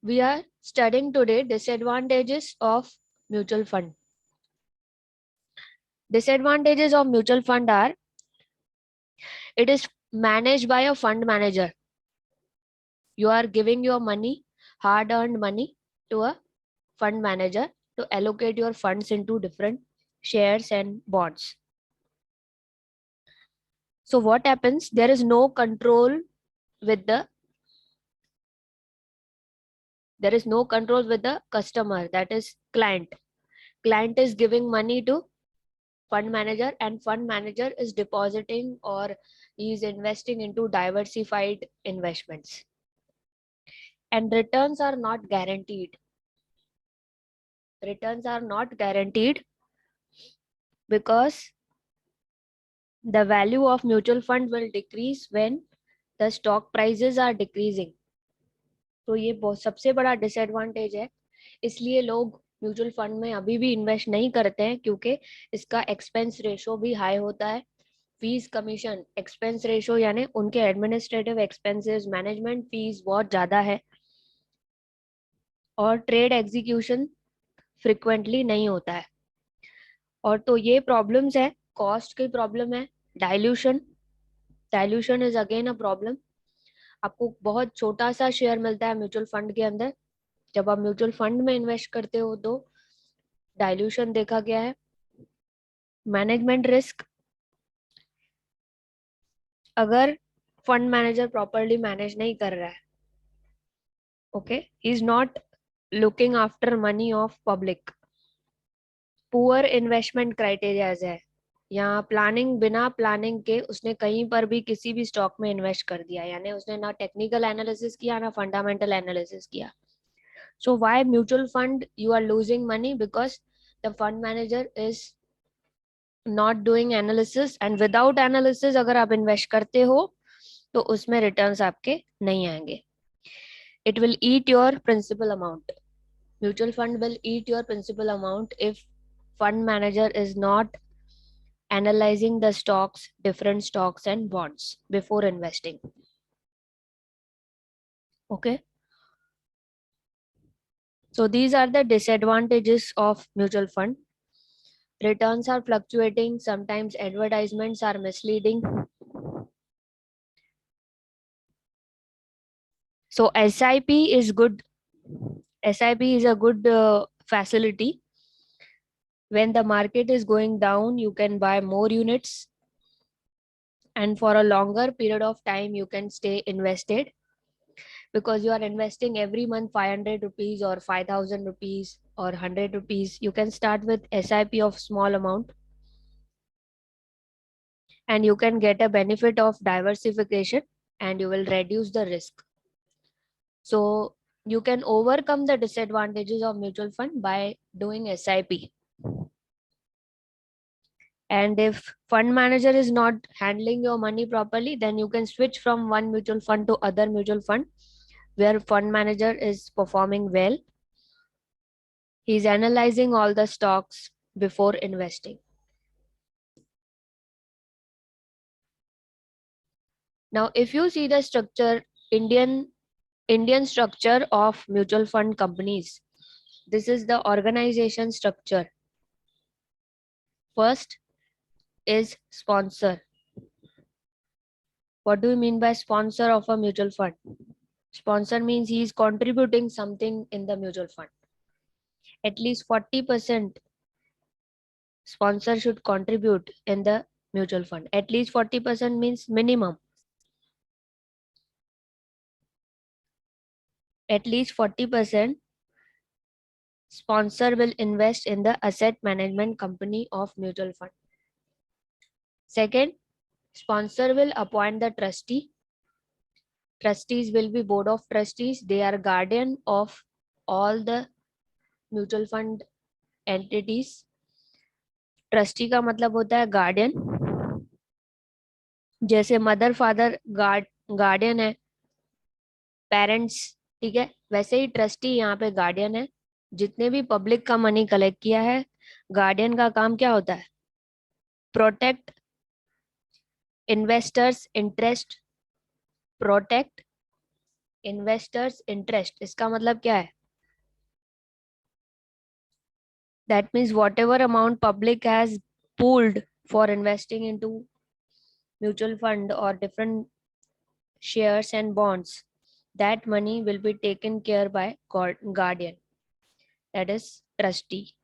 We are studying today disadvantages of mutual fund. Disadvantages of mutual fund are it is managed by a fund manager. You are giving your money, hard earned money, to a fund manager to allocate your funds into different shares and bonds. So what happens? There is no control with the customer, that is client. Client is giving money to fund manager, and fund manager is depositing or he is investing into diversified investments, and returns are not guaranteed because the value of mutual fund will decrease when the stock prices are decreasing. तो ये बहुत सबसे बड़ा disadvantage है, इसलिए लोग mutual fund में अभी भी इन्वेस्ट नहीं करते हैं, क्योंकि इसका एक्सपेंस रेशो भी हाई होता है. फीस कमीशन एक्सपेंस रेशो यानी उनके एडमिनिस्ट्रेटिव एक्सपेंसेस, मैनेजमेंट फीस बहुत ज्यादा है, और ट्रेड एग्जीक्यूशन फ्रिक्वेंटली नहीं होता है. और तो ये प्रॉब्लम्स है, कॉस्ट की प्रॉब्लम है, dilution is again a problem. आपको बहुत छोटा सा शेयर मिलता है म्यूचुअल फंड के अंदर. जब आप म्यूचुअल फंड में इन्वेस्ट करते हो तो डाइल्यूशन देखा गया है. मैनेजमेंट रिस्क, अगर फंड मैनेजर प्रॉपरली मैनेज नहीं कर रहा है, okay, he is not looking after money of public. Poor investment criterias है, यहाँ प्लानिंग, बिना प्लानिंग के उसने कहीं पर भी किसी भी स्टॉक में इन्वेस्ट कर दिया, यानी उसने ना टेक्निकल एनालिसिस किया ना फंडामेंटल एनालिसिस किया. So why mutual fund you are losing money? Because the fund manager is not doing analysis, and without analysis अगर आप invest करते हो तो उसमें returns आपके नहीं आएंगे. It will eat your principal amount. Mutual fund will eat your principal amount if fund manager is not analyzing the stocks, different stocks and bonds before investing. Okay. So these are the disadvantages of mutual fund. Returns are fluctuating. Sometimes advertisements are misleading. So SIP is good. SIP is a good facility. When the market is going down, you can buy more units, and for a longer period of time you can stay invested, because you are investing every month 500 rupees or 5000 rupees or 100 rupees. You can start with SIP of small amount, and you can get a benefit of diversification, and you will reduce the risk. So you can overcome the disadvantages of mutual fund by doing SIP. And if fund manager is not handling your money properly, then you can switch from one mutual fund to other mutual fund where fund manager is performing well. He's analyzing all the stocks before investing. Now, if you see the structure, Indian structure of mutual fund companies, this is the organization structure. First is sponsor. What do you mean by sponsor of a mutual fund? Sponsor means he is contributing something in the mutual fund. At least 40% sponsor should contribute in the mutual fund. At least 40% means minimum. At least 40% sponsor will invest in the asset management company of mutual fund. Second, sponsor will appoint the trustee. Trustees will be board of trustees. They are guardian of all the mutual fund entities. Trustee का मतलब होता है guardian. जैसे mother father guardian है, parents, ठीक है, वैसे ही trustee यहाँ पे गार्डियन है. जितने भी पब्लिक का मनी कलेक्ट किया है, गार्डियन का काम क्या होता है? Protect investors interest, protect investors interest, इसका मतलब क्या है? That means whatever amount public has pooled for investing into mutual fund or different shares and bonds, that money will be taken care by guardian, that is trustee.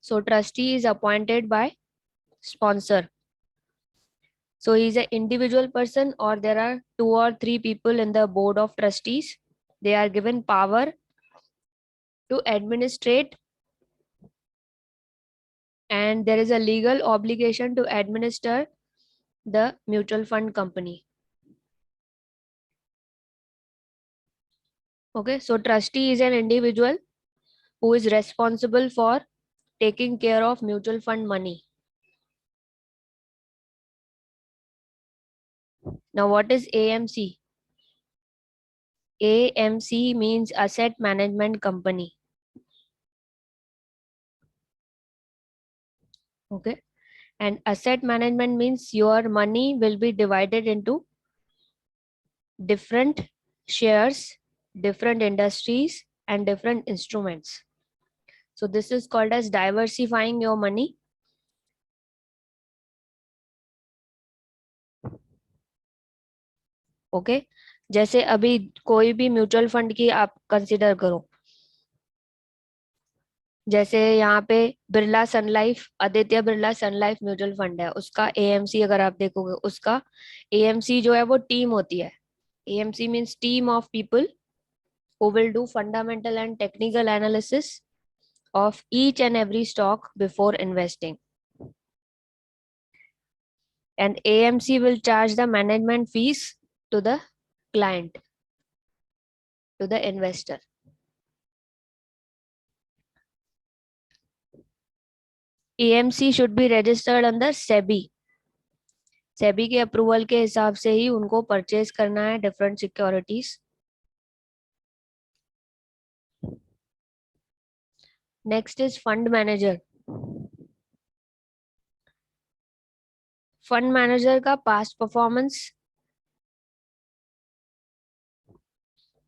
So trustee is appointed by sponsor. So he is an individual person, or there are 2 or 3 people in the board of trustees. They are given power to administrate, and there is a legal obligation to administer the mutual fund company. Okay, so trustee is an individual who is responsible for taking care of mutual fund money. Now, what is AMC? AMC means Asset Management Company. Okay, and asset management means your money will be divided into different shares, different industries, and different instruments. So this is called as diversifying your money. Okay, जैसे अभी कोई भी mutual fund की आप consider करो, जैसे यहाँ पे बिरला सन लाइफ, आदित्य बिरला सन लाइफ म्यूचुअल फंड है, उसका एएमसी अगर आप देखोगे, उसका एएमसी जो है वो टीम होती है. AMC means team of people who will do fundamental and technical analysis of each and every stock before investing. And AMC will charge the management fees to the client, to the investor. AMC should be registered under SEBI. SEBI के approval के हिसाब से ही उनको purchase करना है different securities. Next is fund manager. Fund manager का past performance,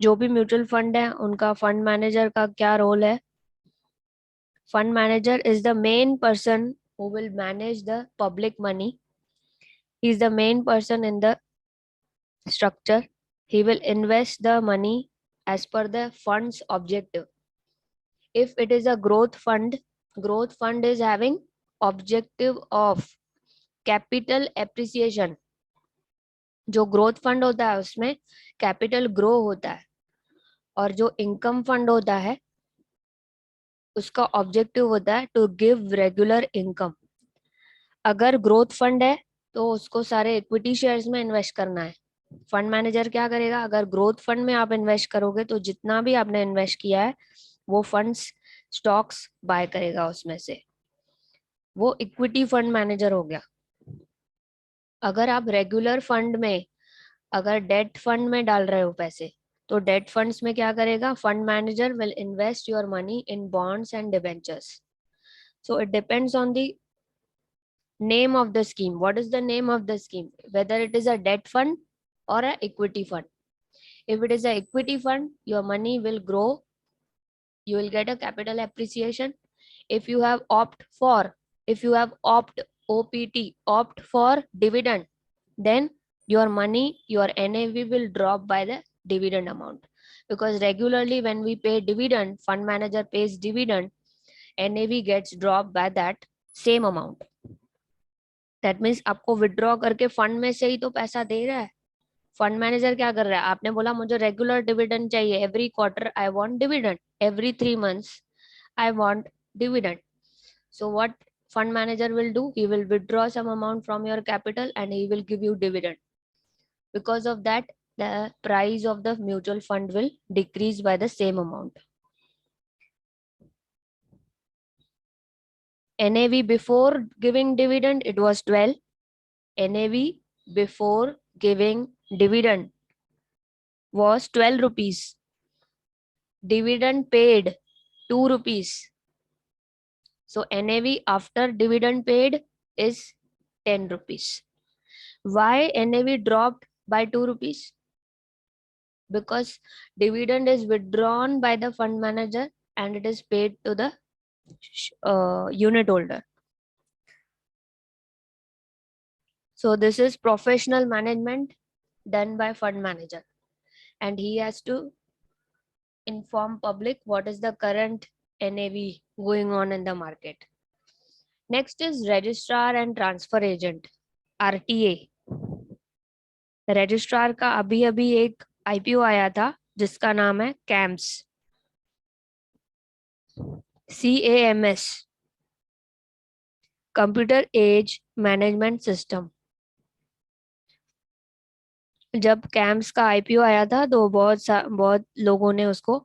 जो भी म्यूचुअल फंड है उनका फंड मैनेजर का क्या रोल है. Fund manager is the main person who will manage the public money. He is the main person in the structure. He will invest the money as per the fund's objective. If it is a growth fund is having objective of capital appreciation. जो growth fund होता है उसमें capital grow होता है, और जो income fund होता है उसका ऑब्जेक्टिव होता है टू गिव रेगुलर इनकम. अगर ग्रोथ फंड है तो उसको सारे इक्विटी शेयर्स में इन्वेस्ट करना है. फंड मैनेजर क्या करेगा, अगर ग्रोथ फंड में आप इन्वेस्ट करोगे तो जितना भी आपने इन्वेस्ट किया है वो फंड्स स्टॉक्स बाय करेगा उसमें से, वो इक्विटी फंड मैनेजर हो गया. अगर आप रेगुलर फंड में, अगर डेट फंड में डाल रहे हो पैसे, तो डेट फंड्स में क्या करेगा, fund manager will invest your money in bonds and debentures. So it depends on the name of the scheme. What is the name of the scheme? Whether it is a debt fund or a equity fund. If it is a equity fund, your money will grow. You will get a capital appreciation. If you have opt opt for dividend, then your money, your NAV will drop by the dividend amount. Because regularly when we pay dividend, fund manager pays dividend, NAV gets dropped by that same amount. That means आपको withdraw करके fund में से ही तो पैसा दे रहा है. Fund manager क्या कर रहा है, आपने बोला मुझे रेगुलर डिविडेंड चाहिए, every quarter I want dividend, every 3 months I want dividend. So what fund manager will do, he will withdraw some amount from your capital and he will give you dividend. Because of that, the price of the mutual fund will decrease by the same amount. NAV before giving dividend, it was 12. NAV before giving dividend was 12 rupees. Dividend paid 2 rupees. So NAV after dividend paid is 10 rupees. Why NAV dropped by 2 rupees? Because dividend is withdrawn by the fund manager and it is paid to the unit holder. So this is professional management done by fund manager, and he has to inform public what is the current NAV going on in the market. Next is registrar and transfer agent, RTA. Registrar का अभी अभी एक IPO आया था जिसका नाम है CAMS, CAMS, computer as management system. जब कैम्स का IPO आया था तो बहुत लोगों ने उसको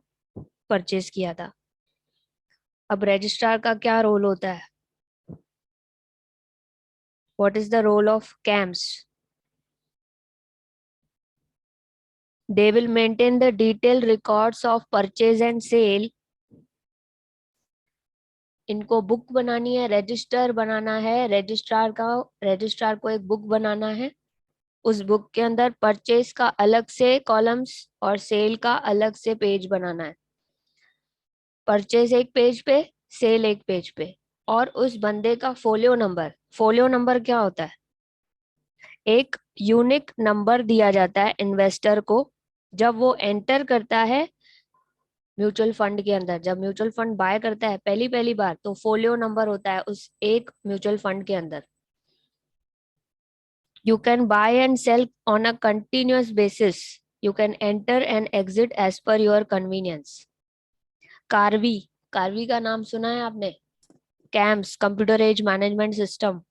परचेज किया था। अब रजिस्ट्रार का क्या रोल होता है? What is the role of CAMS? They will maintain the detail records of purchase and sale. इनको बुक बनानी है, रजिस्टर बनाना है, रजिस्ट्रार को एक बुक बनाना है। उस बुक के अंदर परचेज का अलग से कॉलम्स और सेल का अलग से पेज बनाना है। परचेज एक पेज पे, सेल एक पेज पे, और उस बंदे का फोलियो नंबर क्या होता है? एक यूनिक नंबर दिया जाता है इन्वेस्टर को जब वो एंटर करता है म्यूचुअल फंड के अंदर। जब म्यूचुअल फंड बाय करता है पहली बार, तो फोलियो नंबर होता है उस एक म्यूचुअल फंड के अंदर। You can buy and sell on a continuous basis. You can enter and exit as per your convenience. Karvy का नाम सुना है आपने? CAMS, computer as management system.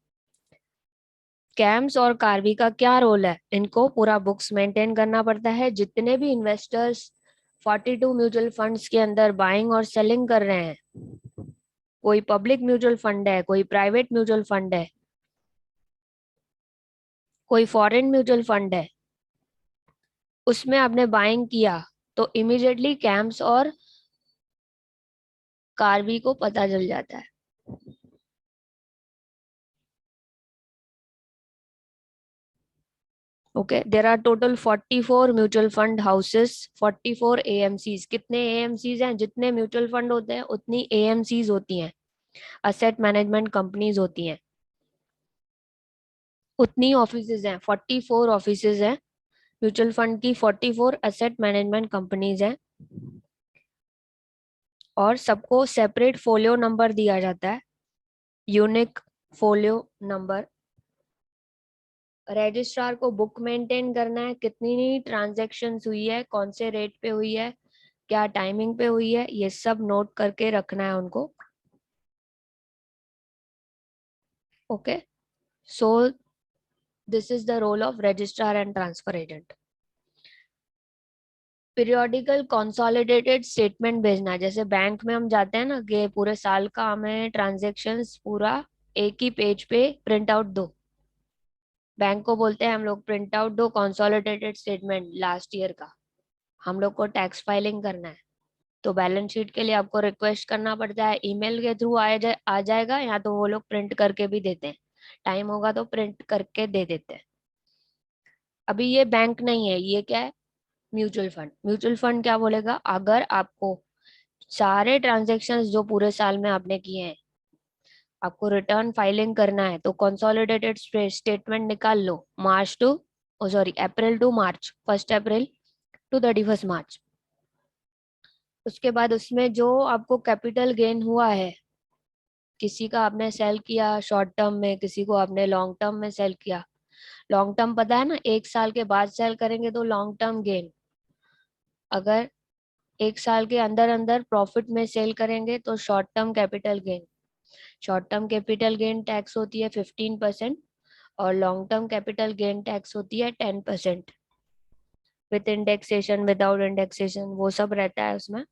CAMS और कार्वी का क्या रोल है? इनको पूरा बुक्स मेंटेन करना पड़ता है। जितने भी इन्वेस्टर्स 42 म्यूचुअल फंड्स के अंदर बाइंग और सेलिंग कर रहे हैं, कोई पब्लिक म्यूचुअल फंड है, कोई प्राइवेट म्यूचुअल फंड है, कोई फॉरेन म्यूचुअल फंड है, उसमें आपने बाइंग किया तो इमीडिएटली कैम्स और कार्वी को पता चल जाता है। Okay, there are total 44 mutual fund houses, 44 AMCs। कितने AMCs हैं? जितने म्यूचुअल फंड होते हैं उतनी AMCs होती हैं, असेट मैनेजमेंट कंपनीज होती हैं। उतनी ऑफिसेज हैं, 44 ऑफिसेज हैं म्यूचुअल फंड की, 44 असेट मैनेजमेंट कंपनीज हैं, और सबको सेपरेट फोलियो नंबर दिया जाता है, यूनिक फोलियो नंबर। रजिस्ट्रार को बुक मेंटेन करना है, कितनी ट्रांजैक्शंस हुई है, कौन से रेट पे हुई है, क्या टाइमिंग पे हुई है, ये सब नोट करके रखना है उनको। Okay, so this is the role of registrar and transfer agent. Periodical consolidated statement भेजना, जैसे बैंक में हम जाते हैं ना कि पूरे साल का हमें ट्रांजैक्शंस पूरा एक ही पेज पे प्रिंट आउट दो। बैंक को बोलते हैं हम लोग, प्रिंट आउट दो कंसोलिडेटेड स्टेटमेंट लास्ट ईयर का, हम लोग को टैक्स फाइलिंग करना है। तो बैलेंस शीट के लिए आपको रिक्वेस्ट करना पड़ता है, ईमेल के थ्रू आ जाएगा, या तो वो लोग प्रिंट करके भी देते हैं, टाइम होगा तो प्रिंट करके दे देते हैं। अभी ये बैंक नहीं है, ये क्या है? Mutual fund. म्यूचुअल फंड क्या बोलेगा? अगर आपको सारे ट्रांजेक्शन्स जो पूरे साल में आपने किए हैं आपको रिटर्न फाइलिंग करना है, तो कंसोलिडेटेड स्टेटमेंट निकाल लो, अप्रैल टू मार्च, 1 अप्रैल टू 31 मार्च। उसके बाद उसमें जो आपको कैपिटल गेन हुआ है, किसी का आपने सेल किया शॉर्ट टर्म में, किसी को आपने लॉन्ग टर्म में सेल किया। लॉन्ग टर्म पता है ना, 1 साल के बाद सेल करेंगे तो लॉन्ग टर्म गेन। अगर 1 साल के अंदर अंदर प्रॉफिट में सेल करेंगे तो short term capital gain. Short term capital gain tax होती है 15%, और long term capital gain tax होती है 10%। विद इंडेक्सेशन, विदाउट इंडेक्सेशन, वो सब रहता है उसमें।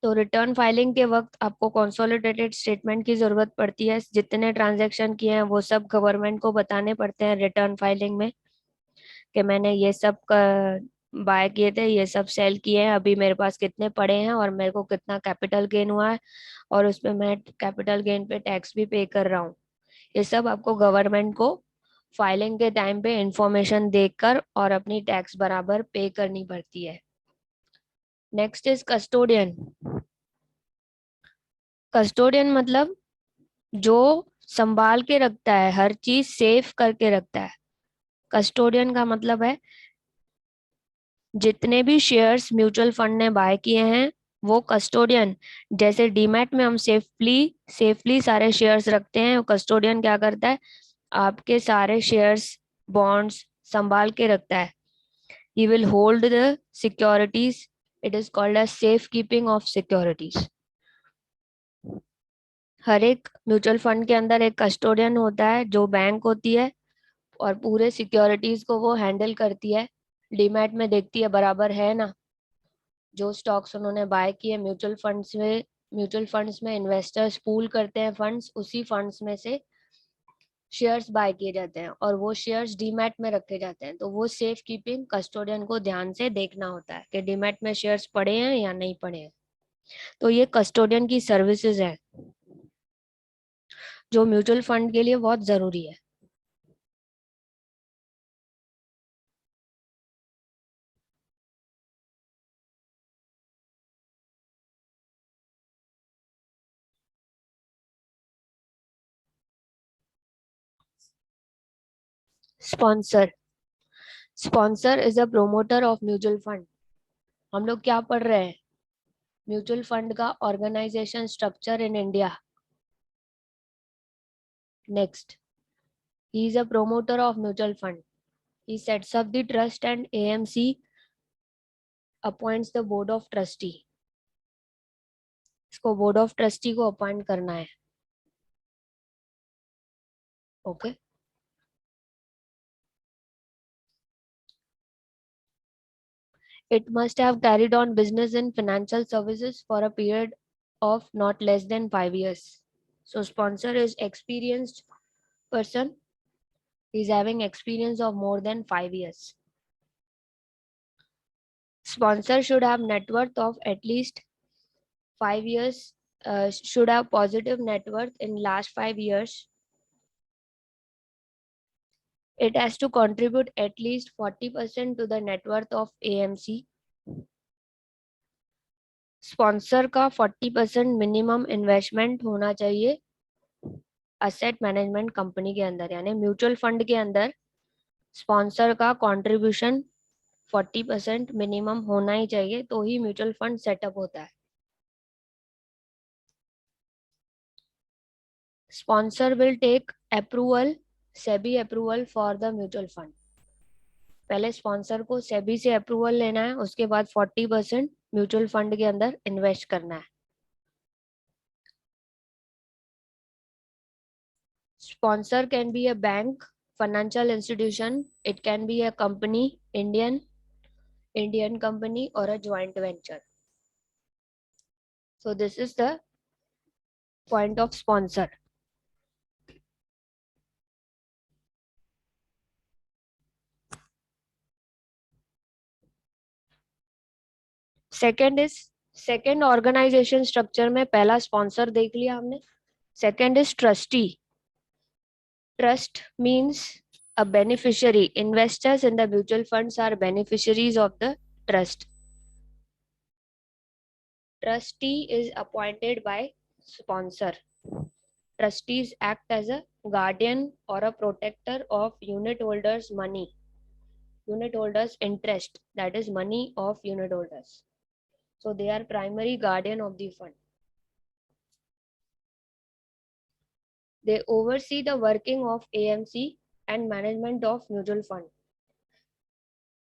तो रिटर्न फाइलिंग के वक्त आपको कंसोलिडेटेड स्टेटमेंट की जरूरत पड़ती है। जितने ट्रांजैक्शन किए हैं वो सब गवर्नमेंट को बताने पड़ते हैं रिटर्न फाइलिंग में, कि मैंने ये सब बाय किए थे, ये सब सेल किए हैं, अभी मेरे पास कितने पड़े हैं और मेरे को कितना कैपिटल गेन हुआ है, और उसमें मैं कैपिटल गेन पे टैक्स भी पे कर रहा हूँ। ये सब आपको गवर्नमेंट को फाइलिंग के टाइम पे इंफॉर्मेशन देकर और अपनी टैक्स बराबर पे करनी पड़ती है। Next is custodian. कस्टोडियन मतलब जो संभाल के रखता है, हर चीज सेफ करके रखता है। कस्टोडियन का मतलब है जितने भी शेयर्स म्यूचुअल फंड ने बाय किए हैं वो कस्टोडियन, जैसे डीमैट में हम सेफली सेफली सारे शेयर्स रखते हैं, कस्टोडियन क्या करता है, आपके सारे शेयर्स बॉन्ड्स संभाल के रखता है। He will hold the securities, it is called as safe keeping of securities. हर एक म्यूचुअल फंड के अंदर एक कस्टोडियन होता है जो बैंक होती है और पूरे सिक्योरिटीज को वो हैंडल करती है, डीमैट में देखती है बराबर है ना, जो स्टॉक्स उन्होंने बाय किए म्यूचुअल फंड्स में इन्वेस्टर्स पूल करते हैं फंड्स, उसी फंड्स में से शेयर्स बाय किए जाते हैं और वो शेयर्स डीमैट में रखे जाते हैं। तो वो सेफ कीपिंग कस्टोडियन को ध्यान से देखना होता है कि डीमैट में शेयर्स पड़े हैं या नहीं पड़े हैं। तो ये कस्टोडियन की सर्विसेज है जो म्यूचुअल फंड के लिए बहुत जरूरी है। Sponsor. Sponsor is a promoter of mutual fund. हम लोग क्या पढ़ रहे हैं, म्यूचुअल फंड का organisation structure in India. Next, he is a promoter of mutual fund, he sets up the trust and AMC appoints the board of trustee। इसको board of trustee को appoint करना है। Okay, it must have carried on business in financial services for a period of not less than 5 years। So sponsor is experienced person, he is having experience of more than 5 years। Sponsor should have net worth of at least 5 years, should have positive net worth in last 5 years। It has to contribute at least 40% to the net worth of AMC। Sponsor का 40% minimum investment होना चाहिए asset management company के अंदर, यानी mutual fund के अंदर sponsor का contribution 40% minimum होना ही चाहिए, तो ही म्यूचुअल फंड सेटअप होता है। Sponsor will take approval, SEBI approval for the mutual fund. पहले स्पॉन्सर को सेबी से अप्रूवल लेना है, उसके बाद 40% म्यूचुअल फंड के अंदर इन्वेस्ट करना है। Sponsor can be a bank, financial institution, it can be a company, Indian company or a joint venture। So this is the point of sponsor। Second organisation structure में पहला sponsor देख लिया हमने। Second is trustee. Trust means a beneficiary, investors in the mutual funds are beneficiaries of the trust। Trustee is appointed by sponsor। Trustees act as a guardian or a protector of unit holders money, unit holders interest, that is money of unit holders, so they are primary guardian of the fund। They oversee the working of AMC and management of mutual fund।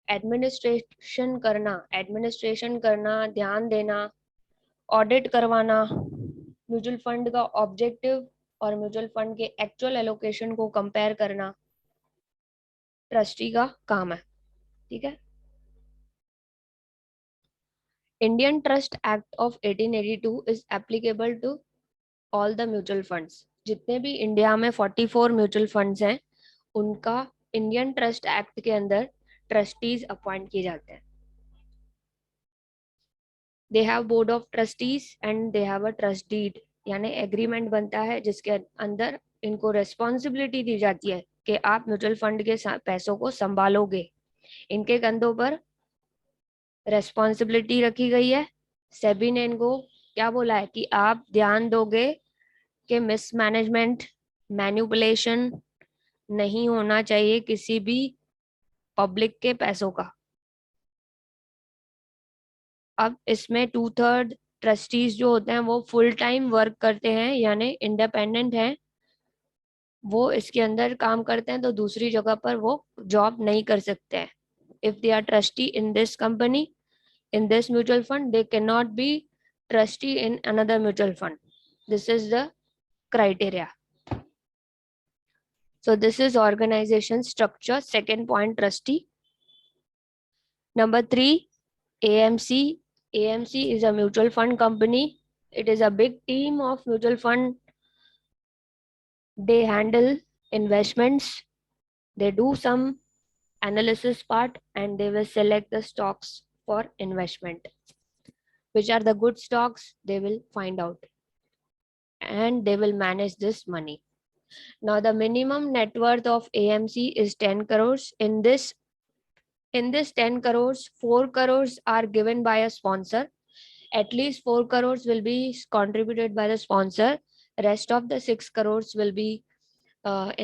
Administration करना, ध्यान देना, audit करवाना, mutual fund का objective और mutual fund के actual allocation को compare करना trustee का काम है। ठीक है। Indian trust act of 1882 is applicable to all the mutual funds. जितने भी इंडिया में 44 म्यूचुअल फंड्स हैं उनका इंडियन ट्रस्ट एक्ट के अंदर ट्रस्टीज अपॉइंट किए जाते हैं। They have board of trustees and they have a trust deed, यानी एग्रीमेंट बनता है जिसके अंदर इनको रेस्पॉन्सिबिलिटी दी जाती है कि आप म्यूचुअल फंड के पैसों को संभालोगे, इनके कंधों पर रेस्पॉन्सिबिलिटी रखी गई है। सेबी ने इनको क्या बोला है कि आप ध्यान दोगे कि मिसमैनेजमेंट, मैनिपुलेशन नहीं होना चाहिए किसी भी पब्लिक के पैसों का। अब इसमें 2/3 ट्रस्टीज जो होते हैं वो फुल टाइम वर्क करते हैं, यानी इंडिपेंडेंट हैं, वो इसके अंदर काम करते हैं, तो दूसरी जगह पर वो जॉब नहीं कर सकते हैं। If they are trustee in this company, in this mutual fund, they cannot be trustee in another mutual fund. This is the criteria. So this is organization structure. Second point, trustee. Number 3, AMC. AMC is a mutual fund company. It is a big team of mutual fund. They handle investments. They do some analysis part and they will select the stocks for investment. Which are the good stocks, they will find out, and they will manage this money. Now the minimum net worth of AMC is 10 crores. In this 10 crores, 4 crores are given by a sponsor. At least 4 crores will be contributed by the sponsor. Rest of the 6 crores will be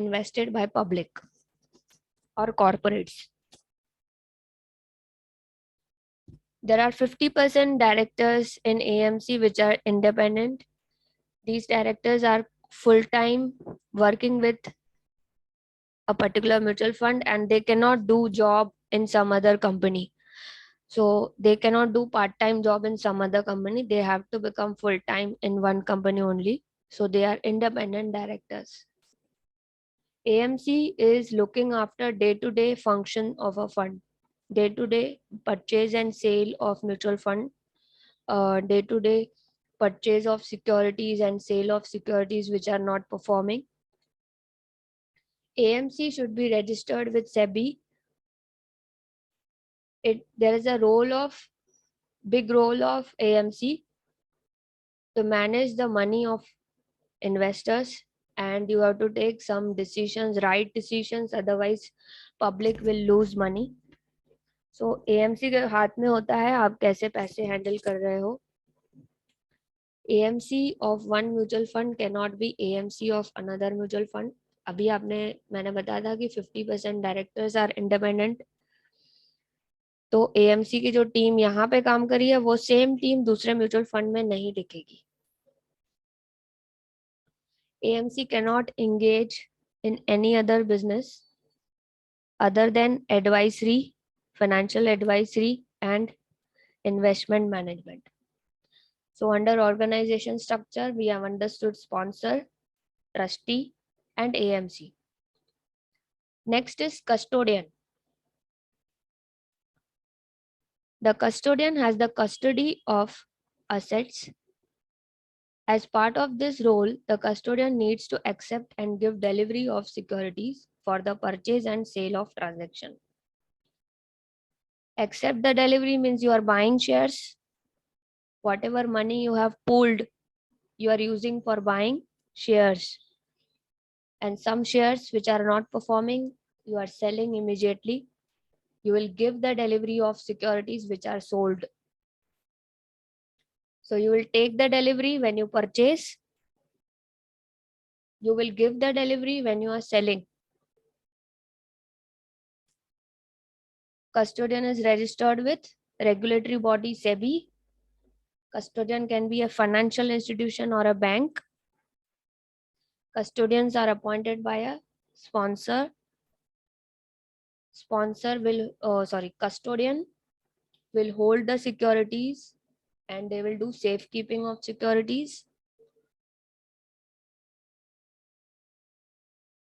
invested by public or corporates. There are 50% directors in AMC which are independent. These directors are full-time working with a particular mutual fund and they cannot do job in some other company. So they cannot do part-time job in some other company. They have to become full-time in one company only. So they are independent directors. AMC is looking after day-to-day function of a fund, day-to-day purchase and sale of mutual fund, day-to-day purchase of securities and sale of securities which are not performing. AMC should be registered with SEBI. There is a big role of AMC to manage the money of investors, and you have to take some decisions, right decisions, otherwise public will lose money. So AMC के हाथ में होता है आप कैसे पैसे handle कर रहे हो. AMC of one mutual fund cannot be AMC of another mutual fund. अभी मैंने बताया था कि 50% डायरेक्टर्स आर इंडिपेंडेंट. तो AMC की जो टीम यहाँ पे काम करी है वो सेम टीम दूसरे म्यूचुअल फंड में नहीं दिखेगी. AMC cannot engage in any other business other than advisory, financial advisory and investment management. So under organization structure, we have understood sponsor, trustee and AMC. Next is custodian. The custodian has the custody of assets. As part of this role, the custodian needs to accept and give delivery of securities for the purchase and sale of transaction. Accept the delivery means you are buying shares. Whatever money you have pooled, you are using for buying shares. And some shares which are not performing, you are selling immediately. You will give the delivery of securities which are sold. So you will take the delivery when you purchase. You will give the delivery when you are selling. Custodian is registered with regulatory body SEBI. Custodian can be a financial institution or a bank. Custodians are appointed by a sponsor. Custodian will hold the securities and they will do safekeeping of securities.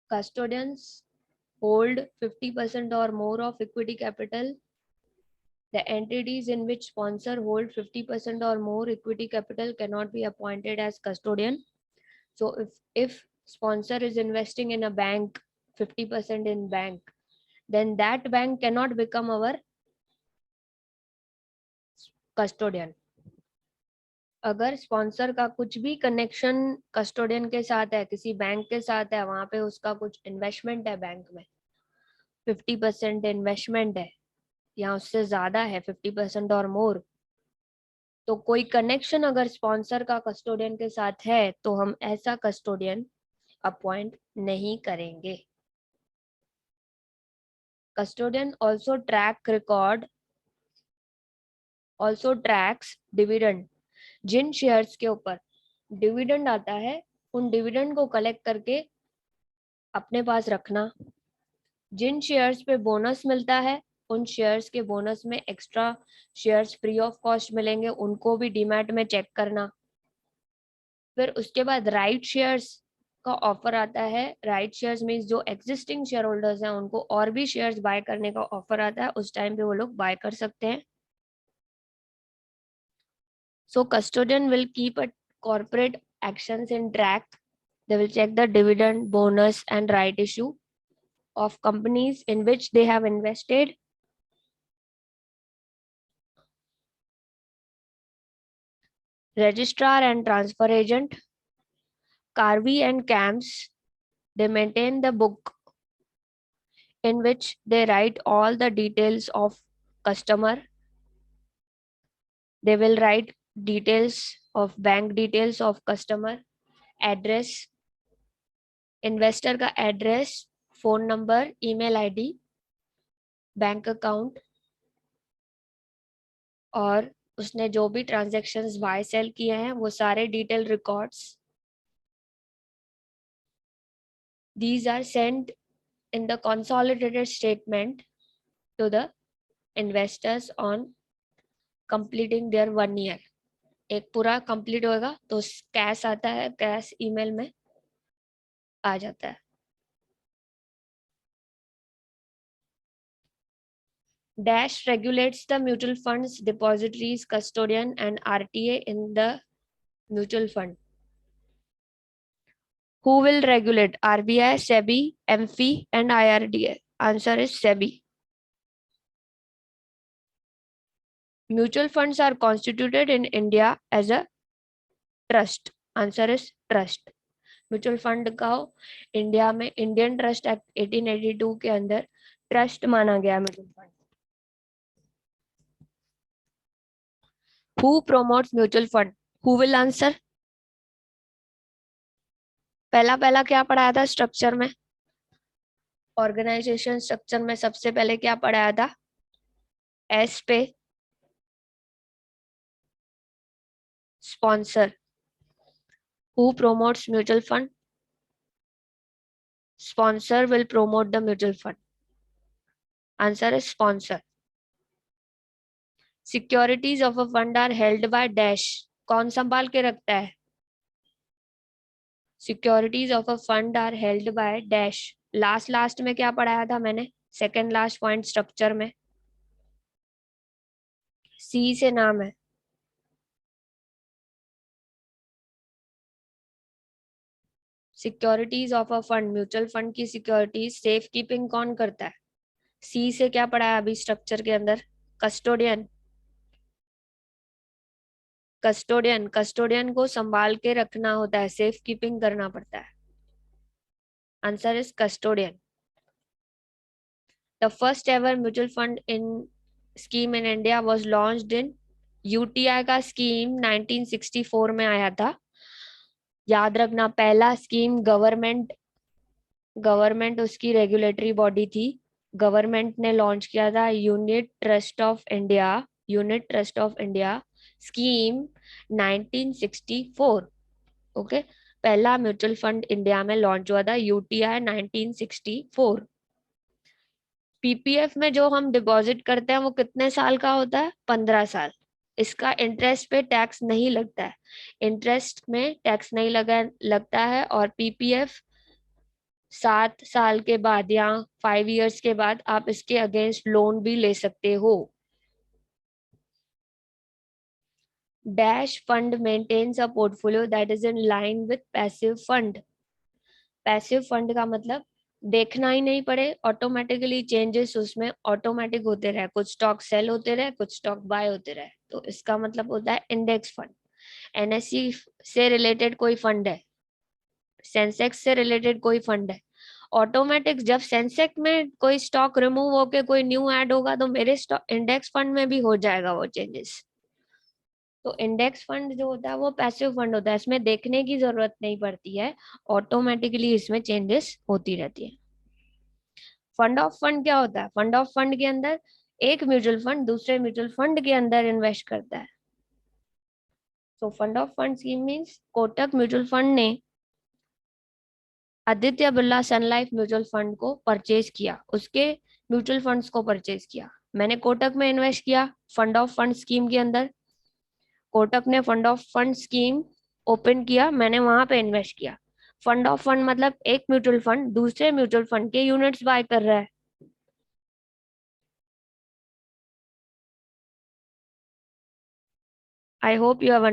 Custodians hold 50% or more of equity capital. The entities in which sponsor hold 50% or more equity capital cannot be appointed as custodian. So if sponsor is investing in a bank, 50% in bank, then that bank cannot become our custodian. अगर sponsor का कुछ भी connection custodian के साथ है, किसी bank के साथ है, वहां पे उसका कुछ इन्वेस्टमेंट है बैंक में, 50% इन्वेस्टमेंट है या उससे ज्यादा है, 50% और मोर, तो कोई कनेक्शन अगर स्पॉन्सर का कस्टोडियन के साथ है तो हम ऐसा कस्टोडियन अपॉइंट नहीं करेंगे. Custodian also tracks dividend. जिन शेयर्स के ऊपर डिविडेंड आता है उन डिविडेंड को कलेक्ट करके अपने पास रखना. जिन शेयर्स पे बोनस मिलता है उन शेयर्स के बोनस में extra shares free of cost मिलेंगे, उनको भी डीमैट में चेक करना. फिर उसके बाद राइट शेयर्स का ऑफर आता है. राइट शेयर्स मीन्स जो एग्जिस्टिंग शेयर होल्डर्स हैं उनको और भी शेयर्स बाय करने का ऑफर आता है, उस टाइम पे वो लोग बाय कर सकते हैं. So custodian will keep a corporate actions in track. They will check the dividend, bonus, and right issue of companies in which they have invested. Registrar and transfer agent, Carvey and CAMS, they maintain the book in which they write all the details of customer. They will write details of bank details of customer, address, investor का address, phone number, email ID, bank account और उसने जो भी transactions bye cell किए हैं वो सारे detail records. These are sent in the consolidated statement to the investors on completing their 1 year. एक पूरा कंप्लीट होगा तो कैश आता है, कैश ईमेल में आ जाता है. Dash regulates the mutual funds, depositories, custodian and RTA in the mutual fund. Who will regulate? RBI, SEBI, MFI and IRDA. Answer is SEBI. Mutual funds are constituted in India as a trust. Answer is trust. Mutual fund का India में Indian trust act 1882 के अंदर trust माना गया mutual fund. Who promotes mutual fund? Who will answer? पहला क्या पढ़ाया था स्ट्रक्चर में? ऑर्गेनाइजेशन स्ट्रक्चर में सबसे पहले क्या पढ़ाया था? एस पे sponsor. Who promotes mutual fund? Sponsor will promote the mutual fund. Answer is sponsor. Securities of a fund are held by dash. कौन संभाल के रखता है? Securities of a fund are held by dash. Last में क्या पढ़ाया था मैंने? सेकेंड लास्ट पॉइंट स्ट्रक्चर में सी से नाम है. Securities of a fund, mutual fund की सिक्योरिटीज सेफ कीपिंग कौन करता है? सी से क्या पढ़ाया अभी स्ट्रक्चर के अंदर? कस्टोडियन. कस्टोडियन को संभाल के रखना होता है, सेफ कीपिंग करना पड़ता है. Answer is custodian. The first ever mutual fund in scheme in India was launched in UTI का स्कीम 1964 में आया था. याद रखना पहला स्कीम गवर्नमेंट उसकी रेगुलेटरी बॉडी थी. गवर्नमेंट ने लॉन्च किया था unit trust of India scheme 1964. Okay, पहला म्यूचुअल फंड इंडिया में लॉन्च हुआ था यूटीआई 1964. पीपीएफ में जो हम डिपॉजिट करते हैं वो कितने साल का होता है? 15 साल. इसका इंटरेस्ट पे टैक्स नहीं लगता है. इंटरेस्ट में टैक्स नहीं लगता है और पीपीएफ 7 साल के बाद या 5 इयर्स के बाद आप इसके अगेंस्ट लोन भी ले सकते हो. Dash fund maintains a portfolio that is in line with passive fund. Passive fund का मतलब देखना ही नहीं पड़े, ऑटोमेटिकली चेंजेस उसमें ऑटोमेटिक होते रहे. कुछ स्टॉक सेल होते रहे, कुछ स्टॉक बाय होते रहे, तो इसका मतलब होता है इंडेक्स फंड. एनएससी से रिलेटेड कोई फंड है, सेंसेक्स से रिलेटेड कोई फंड है, ऑटोमेटिक जब सेंसेक्स में कोई स्टॉक रिमूव होके कोई न्यू ऐड होगा तो मेरे स्टॉक इंडेक्स फंड में भी हो जाएगा वो चेंजेस। तो इंडेक्स फंड जो होता है वो पैसिव फंड होता है, इसमें देखने की जरूरत नहीं पड़ती है, ऑटोमेटिकली इसमें चेंजेस होती रहती है। फंड ऑफ फंड क्या होता है? फंड ऑफ फंड के अंदर एक म्यूचुअल फंड दूसरे म्यूचुअल फंड के अंदर इन्वेस्ट करता है। So fund of fund scheme means Kotak mutual fund ने आदित्य बिरला सन लाइफ म्यूचुअल फंड को परचेज किया, उसके म्यूचुअल फंड्स को परचेज किया। मैंने कोटक में इन्वेस्ट किया फंड ऑफ फंड स्कीम के अंदर, कोटक ने fund of fund scheme open किया, मैंने वहां पे इन्वेस्ट किया। फंड ऑफ फंड मतलब एक म्यूचुअल फंड दूसरे म्यूचुअल फंड के यूनिट्स बाय कर रहा है। I hope you have